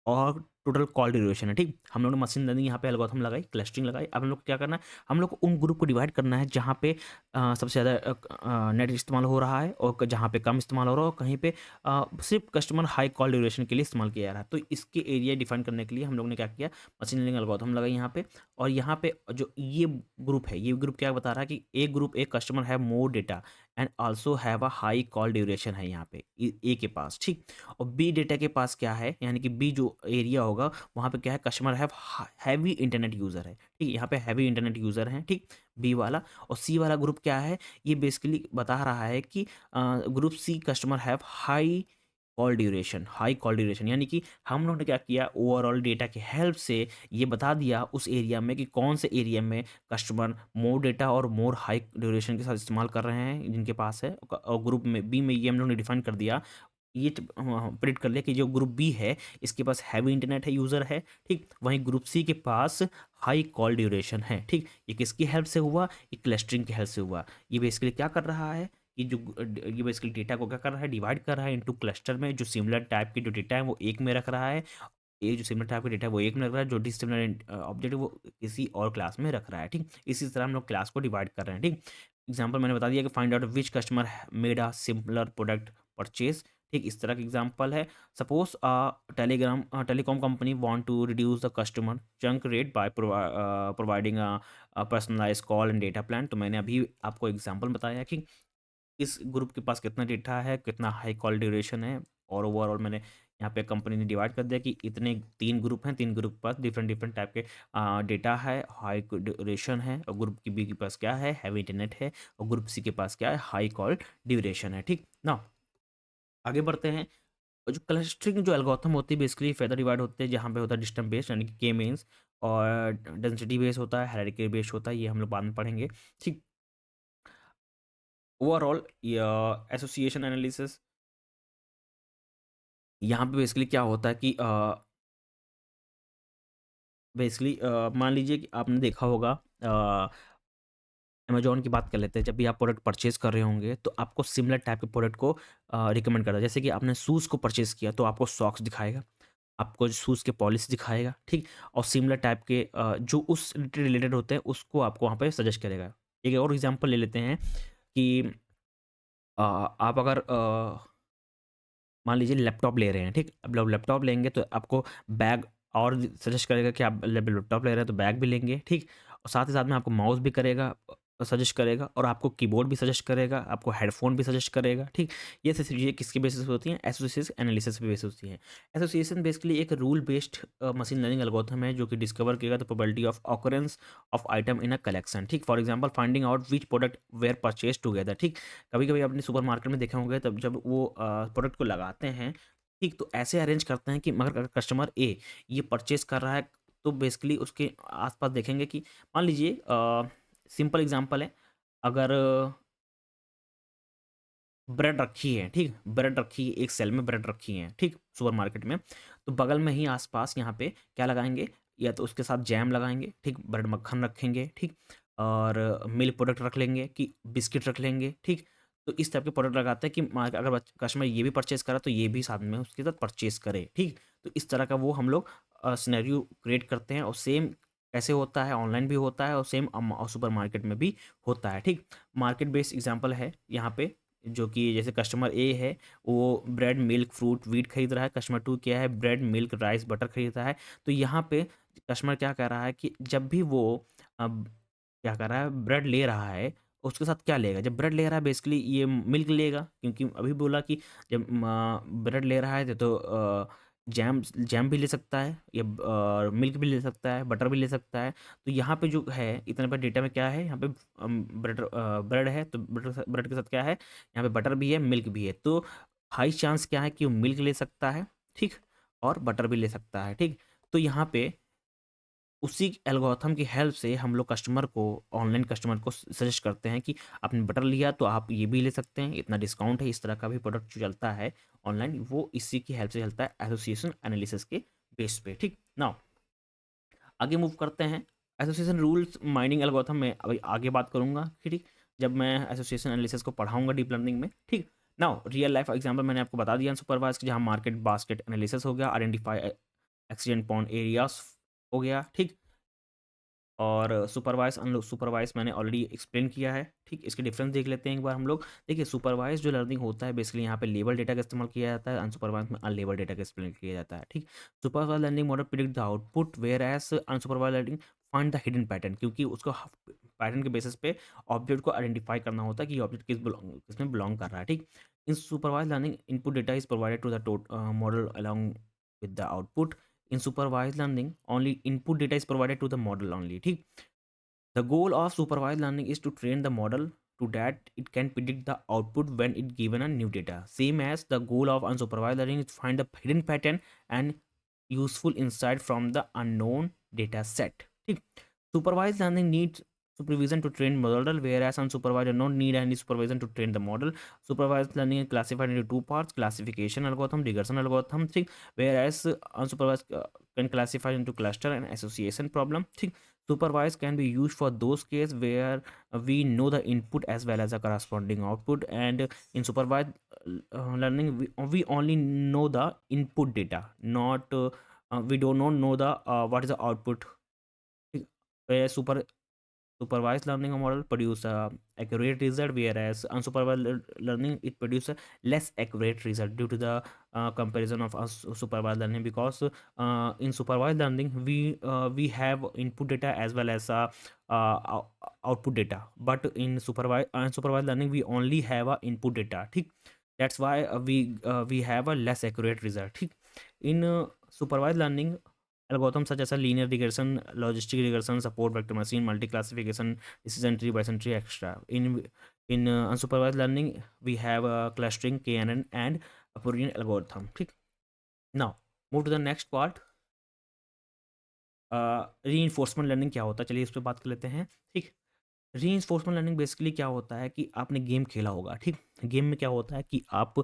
और टोटल कॉल ड्यूरेशन है, ठीक। हम लोग ने मशीन लर्निंग यहाँ पे एल्गोरिथम लगाई, क्लस्टरिंग लगाई। अब हम लोग को क्या करना है, हम लोग को उन ग्रुप को डिवाइड करना है जहाँ पे सबसे ज़्यादा नेट इस्तेमाल हो रहा है और जहाँ पे कम इस्तेमाल हो रहा है, और कहीं पे सिर्फ कस्टमर हाई कॉल ड्यूरेशन के लिए इस्तेमाल किया जा रहा है। तो इसके एरिया डिफाइन करने के लिए हम लोग ने क्या किया, मशीन लर्निंग एल्गोरिथम लगाई यहाँ पे। और यहाँ पे जो ये ग्रुप है, ये ग्रुप क्या बता रहा है कि एक ग्रुप, एक कस्टमर है more data and also have a high call duration है यहाँ पे ए के पास, ठीक। और बी डेटा के पास क्या है, यानी कि बी जो एरिया होगा वहाँ पे क्या है, customer have heavy internet user है, ठीक। यहाँ पे हैवी इंटरनेट यूज़र हैं, ठीक, बी वाला। और सी वाला ग्रुप क्या है, ये बेसिकली बता रहा है कि group C customer have high call duration, यानी कि हम लोगों ने क्या किया, ओवरऑल डेटा के हेल्प से ये बता दिया उस एरिया में कि कौन से एरिया में कस्टमर मोर डेटा और मोर हाई ड्यूरेशन के साथ इस्तेमाल कर रहे हैं जिनके पास है। और ग्रुप में बी में ये हम लोग ने डिफाइन कर दिया, ये प्रिडिक्ट कर लिया कि जो ग्रुप बी है इसके पास हैवी इंटरनेट है, यूज़र है, ठीक। वहीं ग्रुप सी के पास हाई कॉल ड्यूरेशन है, ठीक। ये किसकी हेल्प से हुआ, ये क्लस्टरिंग की हेल्प से हुआ। ये बेसिकली क्या कर रहा है कि ये बेसिकली डेटा को क्या कर रहा है, डिवाइड कर रहा है इनटू क्लस्टर में। जो सिमिलर टाइप के जो डेटा है वो एक में रख रहा है, ये जो सिमिलर टाइप का डेटा है वो एक में रख रहा है, जो डिसिमिलर ऑब्जेक्ट है वो किसी और क्लास में रख रहा है, ठीक। इसी तरह हम लोग क्लास को डिवाइड कर रहे हैं, ठीक। एग्जाम्पल मैंने बता दिया कि find out which customer made a similar product purchase, ठीक। इस तरह का एग्जाम्पल है। Suppose telecom company want to reduce the customer चंक rate by providing personalise call and data plan. तो मैंने अभी आपको एग्जाम्पल बताया कि इस ग्रुप के पास कितना डेटा है, कितना हाई कॉल ड्यूरेशन है, और ओवरऑल मैंने यहाँ पे कंपनी ने डिवाइड कर दिया कि इतने 3 ग्रुप हैं, 3 ग्रुप के पास डिफरेंट डिफरेंट टाइप के डेटा है, हाई ड्यूरेशन है। और ग्रुप की बी के पास क्या है, हैवी इंटरनेट है। और ग्रुप सी के पास क्या है, हाई कॉल ड्यूरेशन है, ठीक ना। आगे बढ़ते हैं। और जो क्लस्टरिंग जो एल्गोरिथम होती है बेसिकली फेदर डिवाइड होते हैं, जहाँ पे होता है डिस्टेंस बेस्ड यानी कि के मीन्स, और डेंसिटी बेस्ड होता है, हायरार्की बेस्ड होता है, ये हम लोग बाद में पढ़ेंगे, ठीक। ओवरऑल एसोसिएशन एनालिसिस, यहाँ पे बेसिकली क्या होता है कि बेसिकली मान लीजिए कि आपने देखा होगा, अमेज़न की बात कर लेते हैं। जब भी आप प्रोडक्ट परचेज़ कर रहे होंगे तो आपको सिमिलर टाइप के प्रोडक्ट को रिकमेंड करता है। जैसे कि आपने शूज़ को परचेज़ किया तो आपको सॉक्स दिखाएगा, आपको शूज़ के पॉलिश दिखाएगा, ठीक। और सिमिलर टाइप के जो उस रिलेटेड होते हैं उसको आपको वहाँ पे सजेस्ट करेगा। एक और एग्ज़ाम्पल ले लेते हैं कि आप अगर मान लीजिए लैपटॉप ले रहे हैं, ठीक। अब लोग लैपटॉप लेंगे तो आपको बैग और सजेस्ट करेगा कि आप लैपटॉप ले रहे हैं तो बैग भी लेंगे, ठीक। और साथ ही साथ में आपको माउस भी करेगा, सजेस्ट करेगा, और आपको कीबोर्ड भी सजेस्ट करेगा, आपको हेडफ़ोन भी सजेस्ट करेगा, ठीक? ये सारी चीज़ें किसके बेसिस पे होती हैं? एसोसिएशन एनालिसिस पे बेस होती हैं। एसोसिएशन बेसिकली एक rule based machine learning algorithm है जो कि डिस्कवर करेगा the probability of occurrence of item in a collection, ठीक? For example finding out which product were purchased together, ठीक? कभी-कभी आपने सुपरमार्केट में देखे होंगे, तब जब वो प्रोडक्ट को लगाते हैं, ठीक? तो ऐसे अरेंज करते हैं कि मगर अगर कस्टमर ए ये परचेज़ कर रहा है, तो बेसिकली उसके आस-पास देखेंगे कि मान लीजिए सिंपल एग्ज़ाम्पल है, अगर ब्रेड रखी है, ठीक? ब्रेड रखी है, एक सेल में ब्रेड रखी है, ठीक? सुपरमार्केट में, तो बगल में ही आस-पास यहाँ पे क्या लगाएँगे, या तो उसके साथ जैम लगाएँगे, ठीक? ब्रेड मक्खन रखेंगे, ठीक? और मिल्क प्रोडक्ट रख लेंगे, कि बिस्किट रख लेंगे, ठीक? तो इस टाइप के प्रोडक्ट लगाते हैं कि अगर कस्टमर ये भी परचेज़ करा तो ये भी साथ में उसके साथ परचेज़ करे, ठीक? तो इस तरह का वो हम लोग सिनेरियो क्रिएट करते हैं, और सेम कैसे होता है, ऑनलाइन भी होता है, और सेम सुपरमार्केट में भी होता है, ठीक? मार्केट बेस्ड एग्ज़ाम्पल है यहाँ पे, जो कि जैसे कस्टमर ए है, वो ब्रेड, मिल्क, फ्रूट, व्हीट खरीद रहा है। कस्टमर 2 क्या है, ब्रेड, मिल्क, राइस, बटर खरीद रहा है। तो यहाँ पे कस्टमर क्या कह रहा है कि जब भी वो अब क्या कर रहा है, ब्रेड ले रहा है, उसके साथ क्या लेगा? जब ब्रेड ले रहा है बेसिकली ये मिल्क लेगा, क्योंकि अभी बोला कि जब ब्रेड ले रहा है तो जैम जैम भी ले सकता है, या मिल्क भी ले सकता है, बटर भी ले सकता है। तो यहाँ पे जो है, इतने पर डेटा में क्या है, यहाँ पे ब्रेड है, तो ब्रेड के साथ क्या है, यहाँ पे बटर भी है, मिल्क भी है। तो हाई चांस क्या है कि वो मिल्क ले सकता है, ठीक? और बटर भी ले सकता है, ठीक? तो यहाँ पे उसी एल्गोरिथम की हेल्प से हम लोग कस्टमर को, ऑनलाइन कस्टमर को सजेस्ट करते हैं कि आपने बटर लिया तो आप ये भी ले सकते हैं, इतना डिस्काउंट है। इस तरह का भी प्रोडक्ट जो चलता है ऑनलाइन, वो इसी की हेल्प से चलता है, एसोसिएशन एनालिसिस के बेस पे, ठीक? नाउ आगे मूव करते हैं। एसोसिएशन रूल्स माइनिंग एल्गोरिथम में अभी आगे बात करूंगा, ठीक? जब मैं एसोसिएशन एनालिसिस को पढ़ाऊंगा डीप लर्निंग में, ठीक? नाउ रियल लाइफ एग्जांपल मैंने आपको बता दिया सुपरवाइज, जहाँ मार्केट बास्केट एनालिसिस हो गया, आइडेंटिफाई एक्सीडेंट पॉइंट एरियाज हो गया, ठीक? और सुपरवाइज़ अनसुपरवाइज़ मैंने ऑलरेडी एक्सप्लेन किया है, ठीक? इसके डिफरेंस देख लेते हैं एक बार हम लोग। देखिए, सुपरवाइज़ जो लर्निंग होता है बेसिकली यहाँ पे लेबल डेटा का इस्तेमाल किया जाता है, अनसुपरवाइज़ में अनलेबल डेटा का इस्तेमाल किया जाता है, ठीक? Supervised learning model predict the output, whereas unsupervised learning find the hidden pattern, क्योंकि उसको पैटर्न के बेसिस पे ऑब्जेक्ट को आइडेंटिफाई करना होता है कि ये ऑब्जेक्ट किसमें बिलोंग कर रहा है, ठीक? In supervised learning input data is provided to the model along with the output. In supervised learning, only input data is provided to the model only, ठीक? The goal of supervised learning is to train the model to that it can predict the output when it given a new data. Same as the goal of unsupervised learning is to find the hidden pattern and useful insight from the unknown data set. ठीक? Supervised learning needs supervision to train model, whereas unsupervised does not need any supervision to train the model. Supervised learning is classified into two parts: classification algorithm, regression algorithm, ठीक? Whereas unsupervised can classify into cluster and association problem, ठीक? Supervised can be used for those cases where we know the input as well as the corresponding output, and in supervised learning we only know the input data, not we do not know the what is the output. Whereas supervised learning model produce a accurate result, whereas unsupervised learning it produce a less accurate result due to the comparison of supervised learning, because in supervised learning we have input data as well as output data, but in supervised unsupervised learning we only have a input data, ठीक? That's why we have a less accurate result, ठीक? In supervised learning algorithms such as a linear regression, logistic regression, support vector machine, multi-classification, decision tree, Bayesian tree, etc. In unsupervised learning, we have clustering, KNN, and Apollonian algorithm. ठीक? Now, move to the next part. Reinforcement learning क्या होता है, चलिए इस पर बात कर लेते हैं, ठीक? रीइंफोर्समेंट लर्निंग बेसिकली क्या होता है कि आपने गेम खेला होगा, ठीक? गेम में क्या होता है कि आप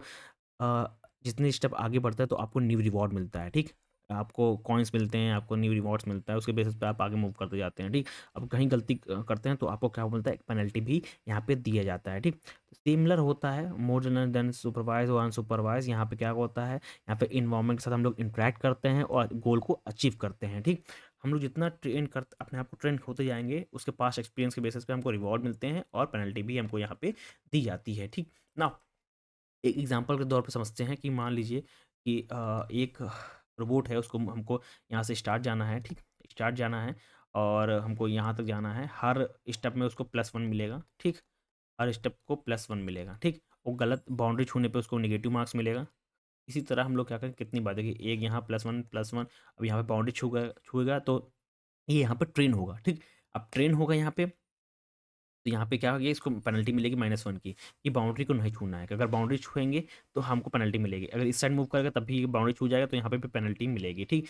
जितने स्टेप आगे बढ़ता है तो आपको न्यू रिवॉर्ड मिलता है, ठीक? आपको कॉइन्स मिलते हैं, आपको न्यू रिवॉर्ड्स मिलता है, उसके बेसिस पे आप आगे मूव करते जाते हैं, ठीक? अब कहीं गलती करते हैं तो आपको क्या मिलता है, एक पेनल्टी भी यहाँ पे दिया जाता है, ठीक? सिमिलर होता है मोर देन सुपरवाइज और अनसुपरवाइज। यहाँ पे क्या होता है, यहाँ पे इन्वायरमेंट के साथ हम लोग इंटरेक्ट करते हैं और गोल को अचीव करते हैं, ठीक? हम लोग जितना ट्रेन कर अपने आप को ट्रेन होते जाएंगे, उसके पास एक्सपीरियंस के बेसिस पे हमको रिवॉर्ड मिलते हैं और पेनल्टी भी हमको यहाँ पे दी जाती है, ठीक? ना एक एग्जांपल के तौर पे समझते हैं कि मान लीजिए कि एक रोबोट है, उसको हमको यहाँ से स्टार्ट जाना है, ठीक? स्टार्ट जाना है और हमको यहाँ तक जाना है, हर स्टेप में उसको +1 मिलेगा, ठीक। हर स्टेप को +1 मिलेगा, ठीक। वो गलत बाउंड्री छूने पे उसको नेगेटिव मार्क्स मिलेगा। इसी तरह हम लोग क्या करें, कितनी बार देखिए, एक यहाँ +1 अब यहाँ पे बाउंड्री छूएगा तो ये यहाँ पे ट्रेन होगा, ठीक। अब ट्रेन होगा यहाँ पे, तो यहाँ पे क्या हो गया, इसको पेनल्टी मिलेगी -1 की। ये बाउंड्री को नहीं छूना है, कि अगर बाउंड्री छुएंगे तो हमको पेनल्टी मिलेगी, अगर इस साइड मूव करेगा तब भी बाउंड्री छू जाएगा तो यहाँ पे भी पेनल्टी मिलेगी, ठीक।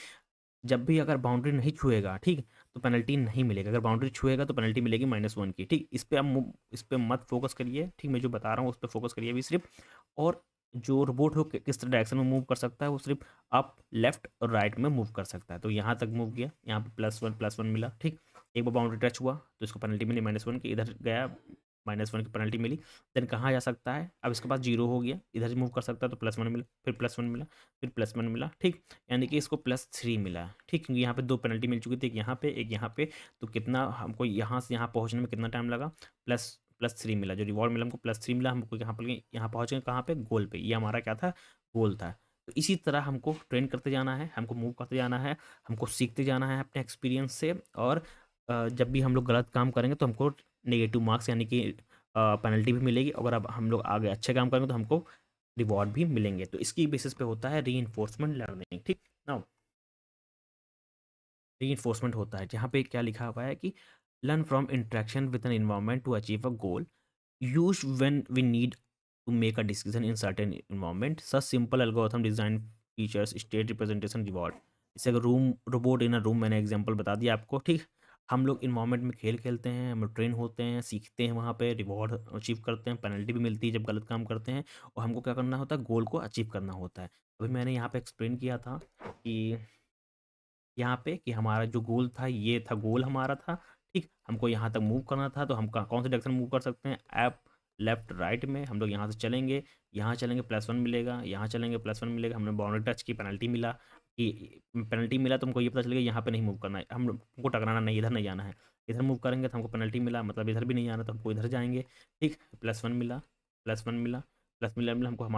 जब भी अगर बाउंड्री नहीं छुएगा, ठीक, तो पेनल्टी नहीं मिलेगा, अगर बाउंड्री छुएगा तो पेनल्टी मिलेगी -1 की, ठीक। इस पे मत फोकस करिए, ठीक। मैं जो बता रहा हूँ उस पर फोकस करिए अभी सिर्फ। और जो रोबोट हो किस तरह डायरेक्शन में मूव कर सकता है, वो सिर्फ अप, लेफ्ट और राइट में मूव कर सकता है। तो यहाँ तक मूव किया, यहाँ पे +1 मिला, ठीक। एक बार बाउंड्री टच हुआ तो इसको पेनल्टी मिली -1 की, इधर गया -1 की पेनल्टी मिली। देन कहाँ जा सकता है, अब इसके पास 0 हो गया, इधर से मूव कर सकता है तो +1 मिला, फिर +1 मिला, फिर +1 मिला, ठीक। यानी कि इसको +3 मिला, ठीक। क्योंकि यहाँ पे 2 पेनल्टी मिल चुकी थी, एक यहाँ पे एक यहाँ पे। तो कितना हमको यहाँ से यहाँ पहुँचने में कितना टाइम लगा, +3 मिला। जो रिवॉर्ड मिला हमको +3 मिला, हमको यहाँ पहुँच गए कहाँ पे, गोल पे। ये हमारा क्या था, गोल था। तो इसी तरह हमको ट्रेन करते जाना है, हमको मूव करते जाना है, हमको सीखते जाना है अपने एक्सपीरियंस से। और जब भी हम लोग गलत काम करेंगे तो हमको नेगेटिव मार्क्स यानी कि पेनल्टी भी मिलेगी। अगर अब हम लोग आगे अच्छे काम करेंगे तो हमको रिवॉर्ड भी मिलेंगे। तो इसकी बेसिस पे होता है रीइंफोर्समेंट लर्निंग, ठीक। नाउ रीइंफोर्समेंट होता है जहाँ पे क्या लिखा हुआ है कि learn from interaction with an environment to achieve a goal use when we need to make a decision in certain environment such simple algorithm design features state representation reward. जैसे अगर room robot in a room, मैंने example बता दिया आपको, ठीक। हम लोग environment में खेल खेलते हैं, हम लोग ट्रेन होते हैं, सीखते हैं, वहाँ पे रिवॉर्ड अचीव करते हैं, पेनल्टी भी मिलती है जब गलत काम करते हैं। और हमको क्या करना होता है, गोल को अचीव करना होता है। अभी मैंने यहाँ पे एक्सप्लेन किया था कि यहाँ पे कि हमारा जो गोल था, ये था गोल हमारा था, ठीक। हमको यहाँ तक मूव करना था, तो हम कौन से डायरेक्शन मूव कर सकते हैं, ऐप लेफ्ट राइट में। हम लोग यहाँ से चलेंगे, यहाँ चलेंगे +1 मिलेगा, यहाँ चलेंगे +1 मिलेगा। हमने बाउंड्री टच की, पेनल्टी मिला, कि पेनल्टी मिला तो हमको ये पता चलेगा यहाँ पे नहीं मूव करना है, हमको टकराना नहीं, इधर नहीं जाना है। इधर मूव करेंगे तो हमको पेनल्टी मिला, मतलब इधर भी नहीं जाना तो हमको इधर जाएंगे, ठीक। +1 मिला, +1 मिला, +1 मिला, हमको हम